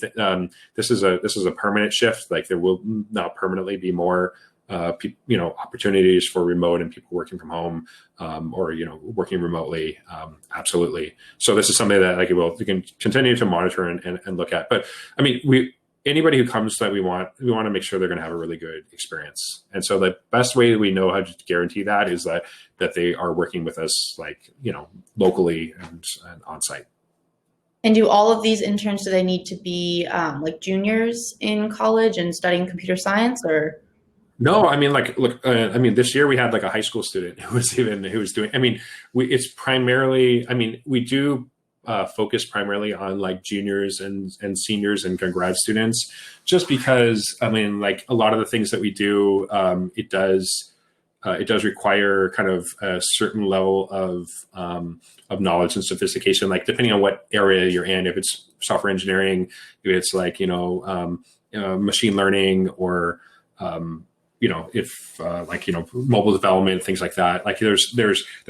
S2: this is a permanent shift. Like there will now permanently be more opportunities for remote and people working from home or working remotely. Absolutely. So this is something that like we can continue to monitor and look at. But I mean, anybody who comes that we want to make sure they're going to have a really good experience. And so the best way we know how to guarantee that is that they are working with us, like, locally and on site.
S1: And do all of these interns, do they need to be like juniors in college and studying computer science, or?
S2: No, I mean, like, look, I mean, this year we had like a high school student who was doing, I mean, it's primarily, I mean, we do focus primarily on like juniors and seniors and grad students, just because, I mean, like a lot of the things that we do, it does require kind of a certain level of knowledge and sophistication, like depending on what area you're in. If it's software engineering, if it's like, machine learning, or, if mobile development, things like that. Like there's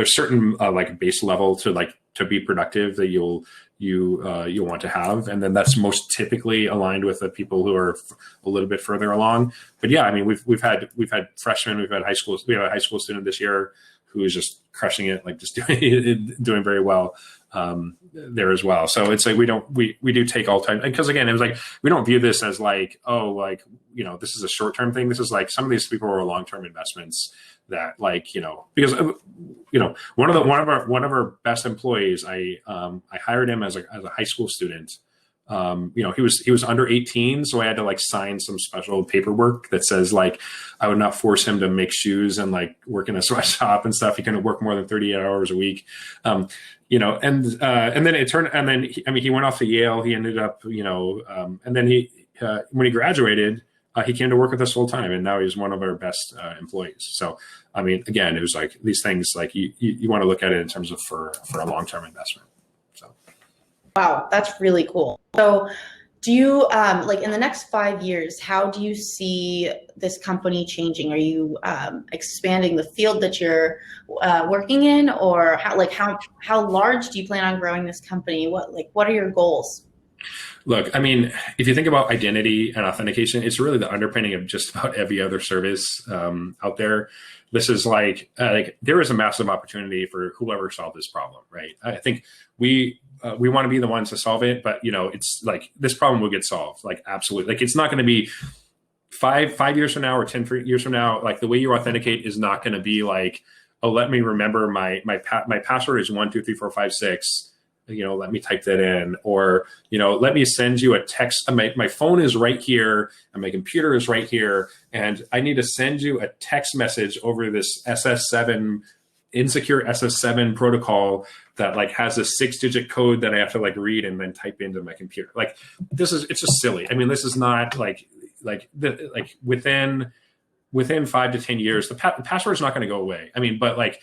S2: certain like base level to be productive that you'll want to have, and then that's most typically aligned with the people who are a little bit further along. But yeah, I mean, we've had freshmen, we've had high school. We have a high school student this year who is just crushing it, like just doing very well there as well. So it's like we do take all time, because again, it was like we don't view this as like, oh, like, this is a short-term thing. This is like some of these people are long-term investments that, like, because one of our best employees, I hired him as a high school student. He was under 18, so I had to like sign some special paperwork that says like I would not force him to make shoes and like work in a sweatshop and stuff. He couldn't work more than 38 hours a week. And then it turned, and then he went off to Yale. He ended up, and then when he graduated, he came to work with us full time, and now he's one of our best employees. So, I mean, again, it was like these things, like you want to look at it in terms of for a long-term investment. So.
S1: Wow, that's really cool. So do you, like in the next 5 years, how do you see this company changing? Are you expanding the field that you're working in, or how large do you plan on growing this company? What are your goals?
S2: Look, I mean, if you think about identity and authentication, it's really the underpinning of just about every other service out there. This is like there is a massive opportunity for whoever solved this problem, right? I think we want to be the ones to solve it, but it's like this problem will get solved, like absolutely. Like it's not going to be five years from now or 10 years from now. Like the way you authenticate is not going to be like, oh, let me remember my password is 1 2 3 4 5 6. Let me type that in, or, let me send you a text. My phone is right here and my computer is right here, and I need to send you a text message over this insecure SS7 protocol that like has a 6-digit code that I have to like read and then type into my computer. Like it's just silly. I mean, this is not like within 5 to 10 years, the password is not going to go away. I mean, but like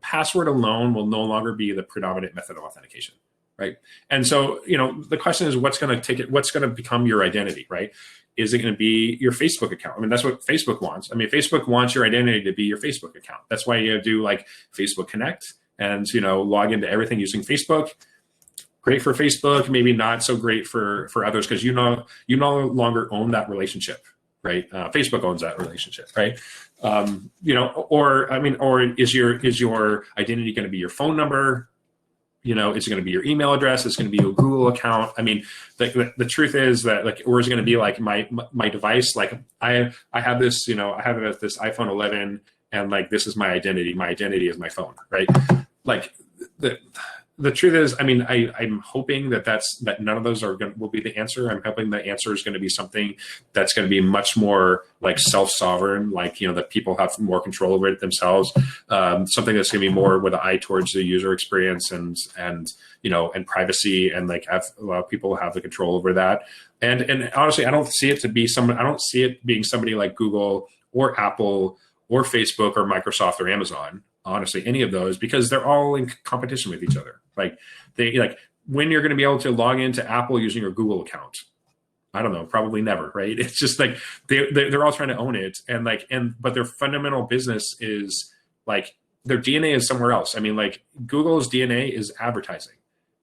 S2: password alone will no longer be the predominant method of authentication. right? And so, the question is, what's going to become your identity, right? Is it going to be your Facebook account? I mean, that's what Facebook wants. I mean, Facebook wants your identity to be your Facebook account. That's why you do like Facebook Connect and, log into everything using Facebook. Great for Facebook, maybe not so great for others, because you no longer own that relationship, right? Facebook owns that relationship, right? Or is your identity going to be your phone number? It's going to be your email address. It's going to be your Google account. I mean, the truth is that, like, or is it going to be like my device? Like I have this, I have this iPhone 11, and like, this is my identity. My identity is my phone, right? Like the truth is, I mean, I'm hoping that none of those will be the answer. I'm hoping the answer is going to be something that's going to be much more like self-sovereign, like, that people have more control over it themselves. Something that's going to be more with an eye towards the user experience and privacy, and like allow people to have the control over that. And honestly, I don't see it being somebody like Google or Apple or Facebook or Microsoft or Amazon. Honestly, any of those, because they're all in competition with each other. Like when you're going to be able to log into Apple using your Google account, I don't know, probably never, right? It's just like they're all trying to own it, but their fundamental business is like their DNA is somewhere else. I mean, like Google's DNA is advertising.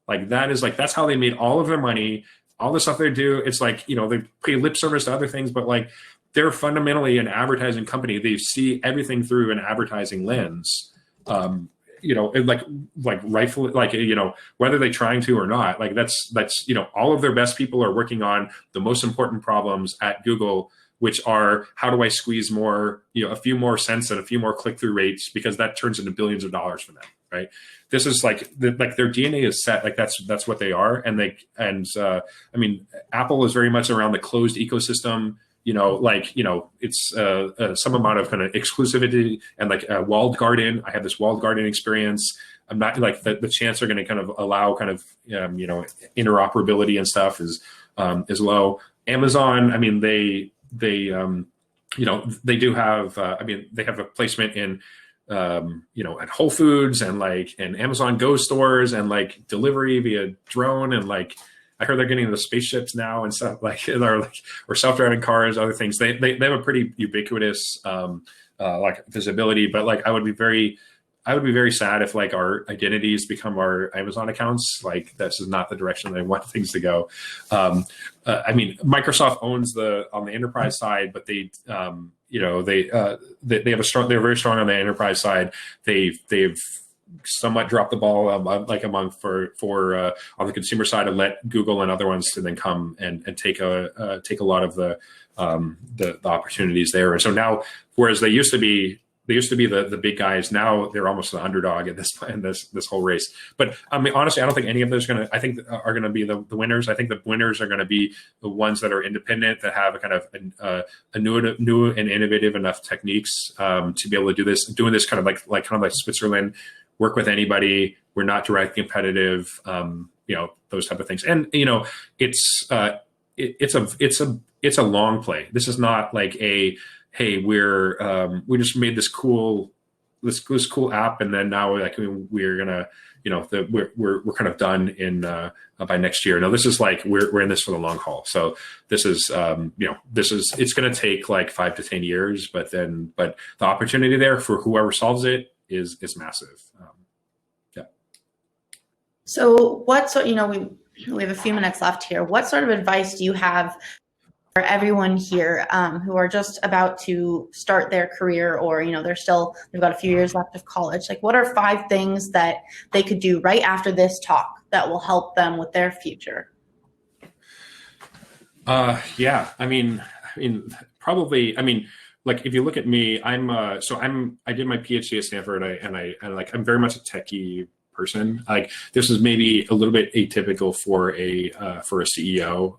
S2: Like that's how they made all of their money, all the stuff they do. It's like, they pay lip service to other things, but like they're fundamentally an advertising company. They see everything through an advertising lens. Rightfully, whether they're trying to or not, like that's all of their best people are working on the most important problems at Google, which are, how do I squeeze more, a few more cents and a few more click-through rates, because that turns into billions of dollars for them, right? This is like their DNA is set, like that's what they are. I mean, Apple is very much around the closed ecosystem. It's some amount of kind of exclusivity and like a walled garden. I have this walled garden experience. I'm not like the chance they're going to kind of allow kind of, interoperability and stuff is low. Amazon, I mean, they do have, they have a placement in, at Whole Foods and Amazon Go stores and like delivery via drone, and like, I heard they're getting the spaceships now and stuff or self-driving cars, other things. They have a pretty ubiquitous visibility, but like I would be very sad if like our identities become our Amazon accounts. Like this is not the direction they want things to go. I mean, Microsoft owns on the enterprise side, but they have they're very strong on the enterprise side. They've somewhat dropped the ball on the consumer side, and let Google and other ones to then come and take a lot of the opportunities there. And so now, whereas they used to be the big guys, now they're almost the underdog in this whole race. But I mean, honestly, I don't think any of those are going to be the winners. I think the winners are going to be the ones that are independent, that have a kind of a new and innovative enough techniques to be able to do this, doing this kind of like Switzerland. Work with anybody. We're not directly competitive. Those type of things. And it's a long play. This is not like hey, we just made this cool app, and then now we're gonna we're kind of done in by next year. No, this is like we're in this for the long haul. So this is it's going to take like 5 to 10 years, but the opportunity there for whoever solves it is massive. Yeah.
S1: So we have a few minutes left here. What sort of advice do you have for everyone here who are just about to start their career, or they've got a few years left of college? Like, what are 5 things that they could do right after this talk that will help them with their future?
S2: Yeah, I mean, probably. I mean, like if you look at me, I did my PhD at Stanford, and I'm very much a techie person. Like this is maybe a little bit atypical for a CEO.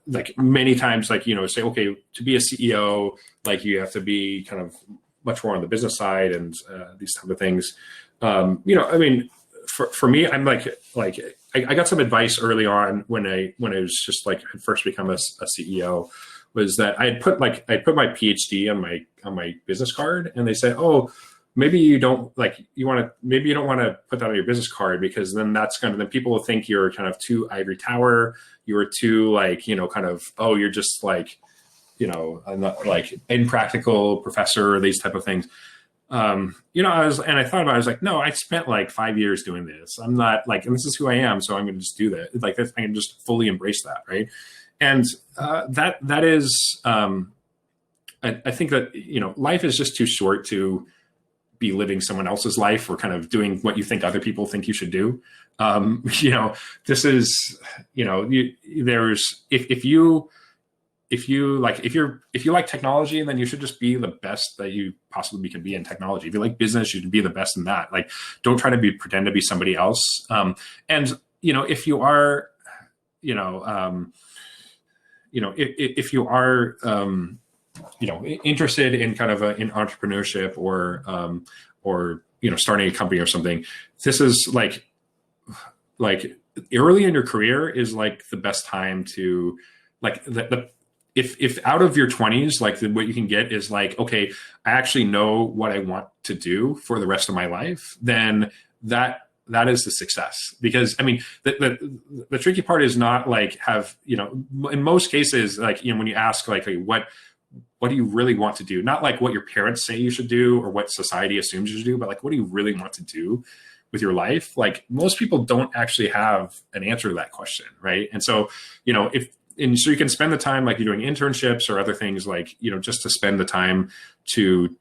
S2: Like many times, say, okay, to be a CEO, like you have to be kind of much more on the business side and these type of things. I mean, for me, I'm like I got some advice early on when I was just like had first become a CEO, was that I put my PhD on my business card, and they said, oh, maybe you don't maybe you don't want to put that on your business card, because then then people will think you're kind of too ivory tower. You're too oh, you're just I'm not impractical professor or these type of things. I thought about it, I was like, no, I spent 5 years doing this. I'm not and this is who I am. So I'm going to just do that. I can just fully embrace that. Right. And that is, I think that, life is just too short to be living someone else's life or kind of doing what you think other people think you should do. This is, if you like technology, then you should just be the best that you possibly can be in technology. If you like business, you should be the best in that. Don't try to pretend to be somebody else. If you are, if you are, interested in kind of in entrepreneurship or starting a company or something, this is early in your career is the best time to if out of your 20s, what you can get is okay, I actually know what I want to do for the rest of my life, then that is the success. Because I mean, the tricky part is not in most cases, when you ask what do you really want to do? Not what your parents say you should do or what society assumes you should do, but what do you really want to do with your life? Most people don't actually have an answer to that question, right? And so, so you can spend the time you're doing internships or other things just to spend the time to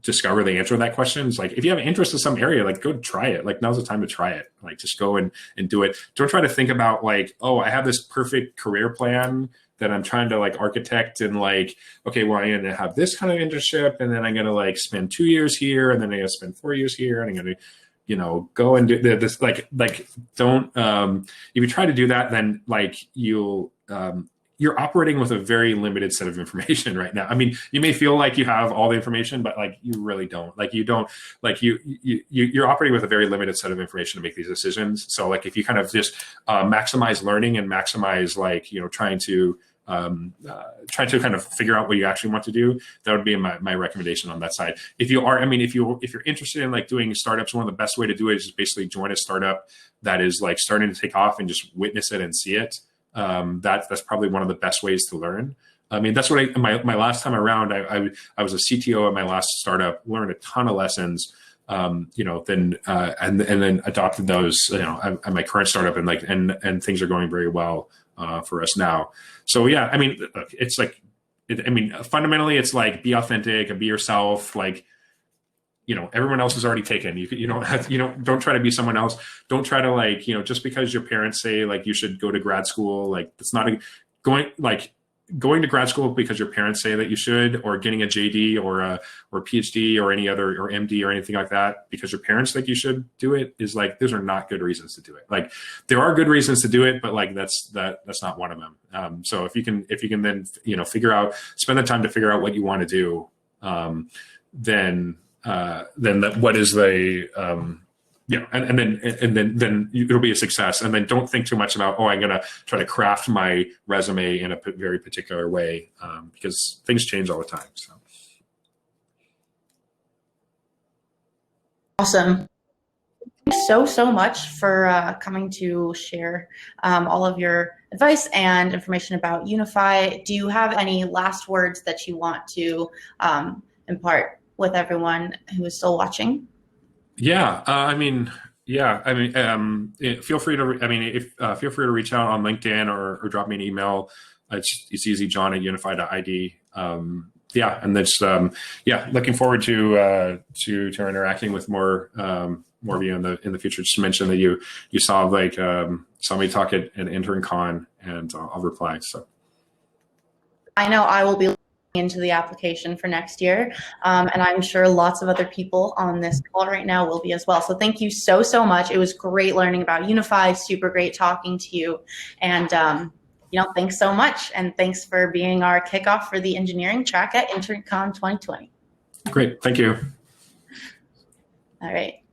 S2: discover the answer to that question. It's if you have an interest in some area, go try it. Now's the time to try it. Just go and do it. Don't try to think about oh, I have this perfect career plan that I'm trying to architect and okay, well, I'm going to have this kind of internship and then I'm going to spend 2 years here and then I'm going to spend 4 years here and I'm going to go and do this. Don't, if you try to do that, then you're operating with a very limited set of information right now. I mean, you may feel like you have all the information, but you really don't. You're operating with a very limited set of information to make these decisions. So if you kind of just maximize learning and maximize trying to kind of figure out what you actually want to do, that would be my recommendation on that side. If you're interested in doing startups, one of the best way to do it is just basically join a startup that is starting to take off and just witness it and see it. That's probably one of the best ways to learn. I mean, that's what my last time around, I was a CTO at my last startup, learned a ton of lessons, and then adopted those, at my current startup, and things are going very well for us now. So yeah, I mean, it's fundamentally it's be authentic and be yourself. Everyone else is already taken. You don't have, don't try to be someone else. Don't try to just because your parents say you should go to grad school, it's not going to grad school because your parents say that you should, or getting a JD or PhD or any other, or MD or anything like that because your parents think you should do it, is those are not good reasons to do it. There are good reasons to do it, but that's not one of them. So if you can then, spend the time to figure out what you want to do, then what is the and then it'll be a success. And then don't think too much about, I'm going to try to craft my resume in a very particular way, because things change all the time. So
S1: awesome. Thank you so much for coming to share all of your advice and information about Unify. Do you have any last words that you want to impart with everyone who is still watching?
S2: Yeah, feel free to, feel free to reach out on LinkedIn or drop me an email. It's easy, John@UnifyID. And that's looking forward to interacting with more of you in the future. Just mention that you saw somebody talk at an InternCon, and I'll reply. So
S1: I know I will be looking into the application for next year, and I'm sure lots of other people on this call right now will be as well. So thank you so much. It was great learning about Unify. Super great talking to you, and thanks so much, and thanks for being our kickoff for the engineering track at InternCon 2020.
S2: Great, thank you.
S1: All right.